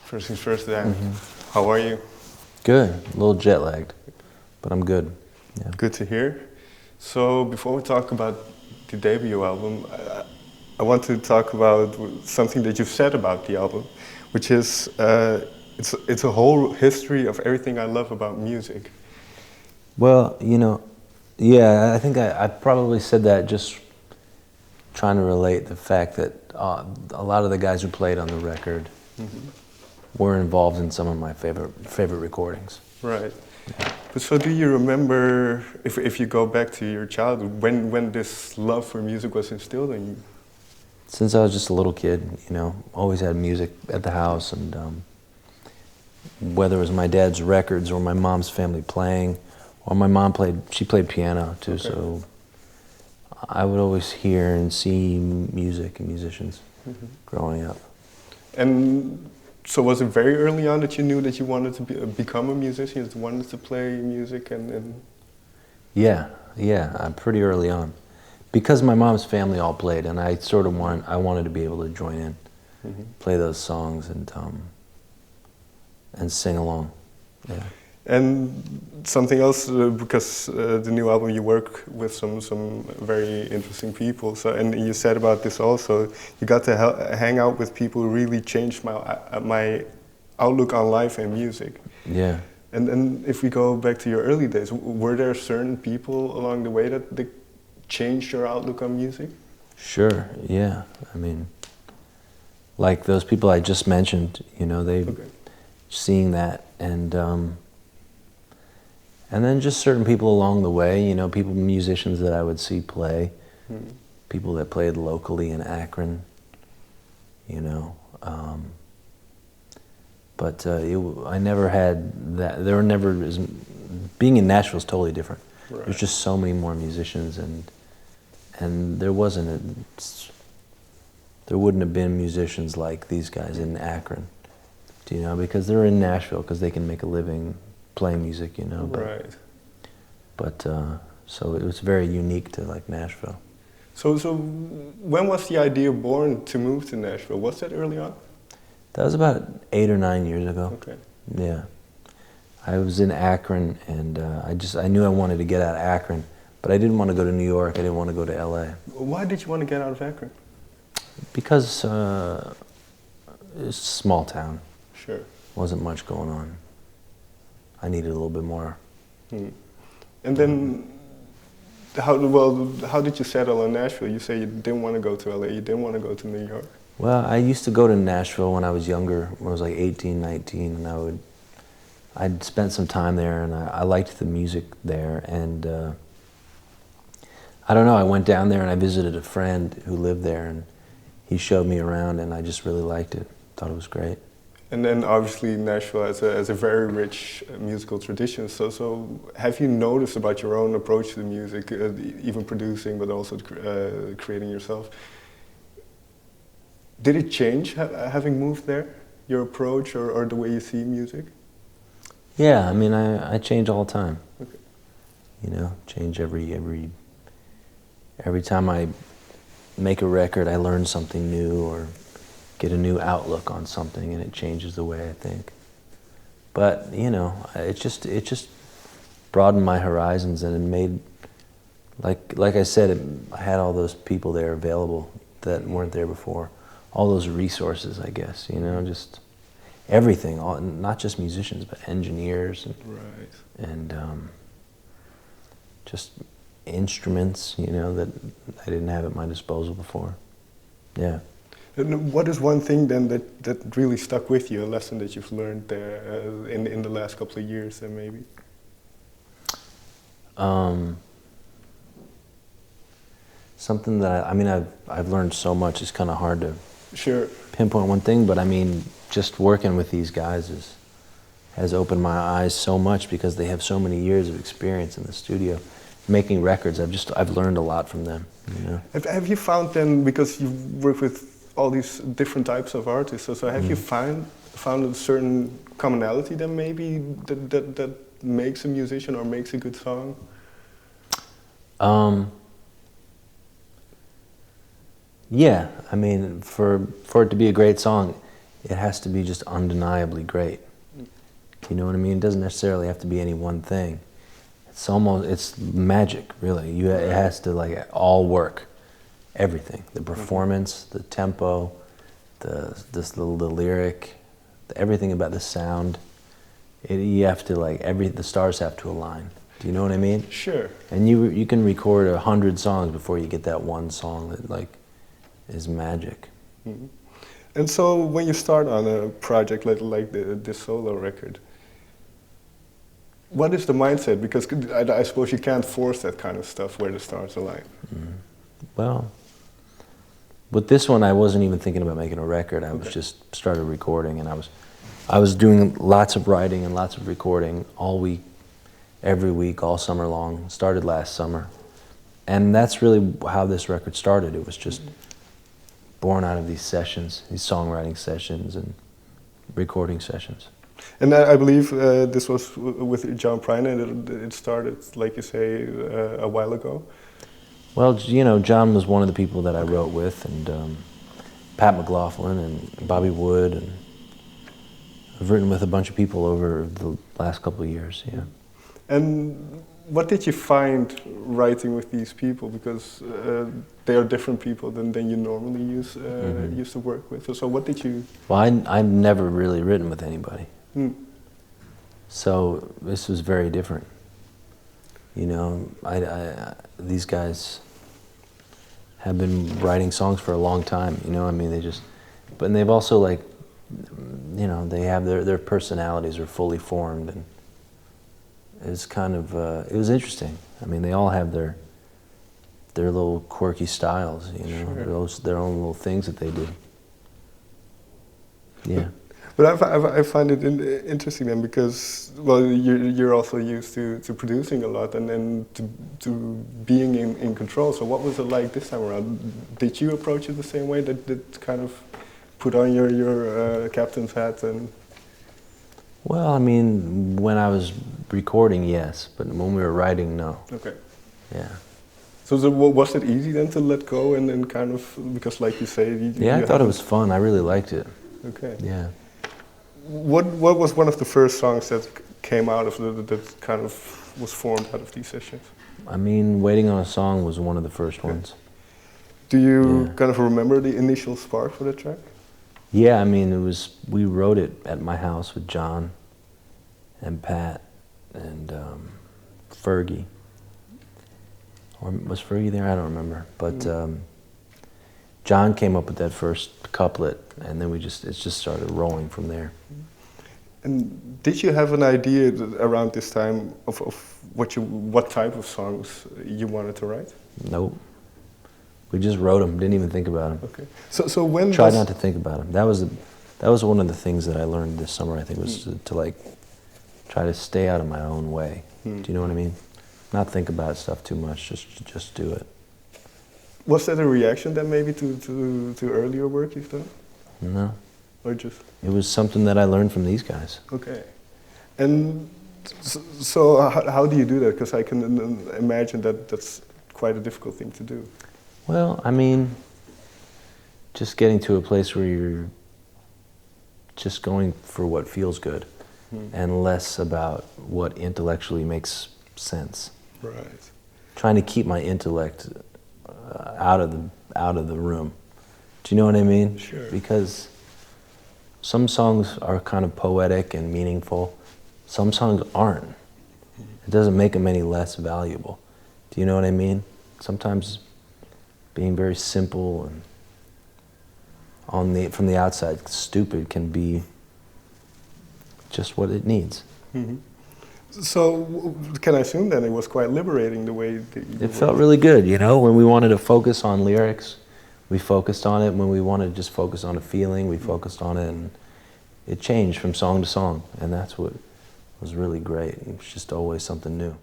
First things first, Dan. How are you? Good. A little jet lagged, but I'm good. Yeah. Good to hear. So before we talk about the debut album, I want to talk about something that you've said about the album, which is it's a whole history of everything I love about music. Well, yeah, I think I probably said that just trying to relate the fact that a lot of the guys who played on the record were involved in some of my favorite recordings. Right. But so do you remember, if you go back to your childhood, when this love for music was instilled in you? Since I was just a little kid, always had music at the house, and whether it was my dad's records or my mom's family playing, or my mom she played piano too, Okay. so I would always hear and see music and musicians growing up. And so was it very early on that you knew that you wanted to become a musician, you wanted to play music and... Yeah, pretty early on. Because my mom's family all played, and I wanted to be able to join in, play those songs and sing along. Yeah. And something else, because the new album you work with some very interesting people. So, and you said about this also, you got to hang out with people who really changed my outlook on life and music. Yeah. And if we go back to your early days, were there certain people along the way that changed your outlook on music? Sure. Yeah. I mean, like those people I just mentioned, seeing that and then just certain people along the way, musicians that I would see play, people that played locally in Akron, but I never had that. There were never, being in Nashville is totally different. Right. There's just so many more musicians, and there wouldn't have been musicians like these guys in Akron, because they're in Nashville because they can make a living playing music, Right. But so it was very unique to like Nashville. So when was the idea born to move to Nashville? Was that early on? That was about 8 or 9 years ago. Okay. Yeah. I was in Akron, and I knew I wanted to get out of Akron, but I didn't want to go to New York. I didn't want to go to LA. Why did you want to get out of Akron? Because it's a small town. Sure. Wasn't much going on. I needed a little bit more. And then, how did you settle in Nashville? You say you didn't want to go to LA, you didn't want to go to New York. Well, I used to go to Nashville when I was younger, when I was like 18, 19, and I'd spent some time there, and I liked the music there, and I don't know, I went down there and I visited a friend who lived there, and he showed me around, and I just really liked it, thought it was great. And then obviously Nashville has a very rich musical tradition. So have you noticed about your own approach to the music, even producing, but also creating yourself? Did it change having moved there, your approach or the way you see music? Yeah, I mean, I change all the time. Okay. Change every time I make a record, I learn something new or get a new outlook on something, and it changes the way I think. But it just broadened my horizons, and it made, like I said, I had all those people there available that weren't there before, all those resources, I guess. Just everything, not just musicians, but engineers and just instruments, that I didn't have at my disposal before. Yeah. And what is one thing then that really stuck with you, a lesson that you've learned there in the last couple of years then maybe? Something that, I've learned so much, it's kind of hard to pinpoint one thing, but just working with these guys has opened my eyes so much because they have so many years of experience in the studio. Making records, I've learned a lot from them. Have you found then, because you work with all these different types of artists, so have you found a certain commonality then maybe that makes a musician or makes a good song? Yeah, for it to be a great song, it has to be just undeniably great. You know what I mean? It doesn't necessarily have to be any one thing. It's magic, really. It has to like all work, everything. The performance, the tempo, the lyric, everything about the sound. You have to like the stars have to align. Do you know what I mean? Sure. And you can record 100 songs before you get that one song that like is magic. Mm-hmm. And so when you start on a project like this solo record, what is the mindset? Because I suppose you can't force that kind of stuff where the stars align. Mm. Well, with this one, I wasn't even thinking about making a record. I was just started recording, and I was doing lots of writing and lots of recording all week, every week, all summer long. Started last summer, and that's really how this record started. It was just born out of these sessions, these songwriting sessions and recording sessions. And I believe this was with John Prine, and it started, like you say, a while ago. Well, you know, John was one of the people that I wrote with, and Pat McLaughlin and Bobby Wood, and I've written with a bunch of people over the last couple of years, yeah. And what did you find writing with these people? Because they are different people than you normally used to work with. So what did you... Well, I've never really written with anybody. So this was very different. You know, these guys have been writing songs for a long time, you know, I mean, and they've also like, you know, they have their personalities are fully formed, and it's kind of, it was interesting. I mean, they all have their little quirky styles, you know, their own little things that they do. Yeah. But I find it interesting then, because, well, you're also used to producing a lot and to being in control. So what was it like this time around? Did you approach it the same way? That kind of put on your captain's hat and... Well, I mean, when I was recording, yes, but when we were writing, no. Okay. Yeah. So was it easy then to let go and kind of, because like you say... I thought it was fun. I really liked it. Okay. Yeah. What was one of the first songs that came out of that kind of was formed out of these sessions? I mean, Waiting on a Song was one of the first ones. Do you kind of remember the initial spark for the track? Yeah, I mean, we wrote it at my house with John and Pat and Fergie. Or was Fergie there? I don't remember. But John came up with that first couplet, and then it just started rolling from there. And did you have an idea around this time of what type of songs you wanted to write? Nope. We just wrote them. Didn't even think about them. Okay. So when tried not to think about them. That was one of the things that I learned this summer. I think was to like try to stay out of my own way. Do you know what I mean? Not think about stuff too much. Just do it. Was that a reaction then maybe to earlier work you've done? No. Or just? It was something that I learned from these guys. Okay. And so how do you do that? Because I can imagine that that's quite a difficult thing to do. Well, I mean, just getting to a place where you're just going for what feels good and less about what intellectually makes sense. Right. Trying to keep my intellect out of the room. Do you know what I mean? Sure. Because some songs are kind of poetic and meaningful. Some songs aren't. It doesn't make them any less valuable. Do you know what I mean? Sometimes being very simple and from the outside stupid can be just what it needs. Mm-hmm. So can I assume then it was quite liberating the way that you It felt really good, you know, when we wanted to focus on lyrics, we focused on it. When we wanted to just focus on a feeling, we focused on it, and it changed from song to song, and that's what was really great. It was just always something new.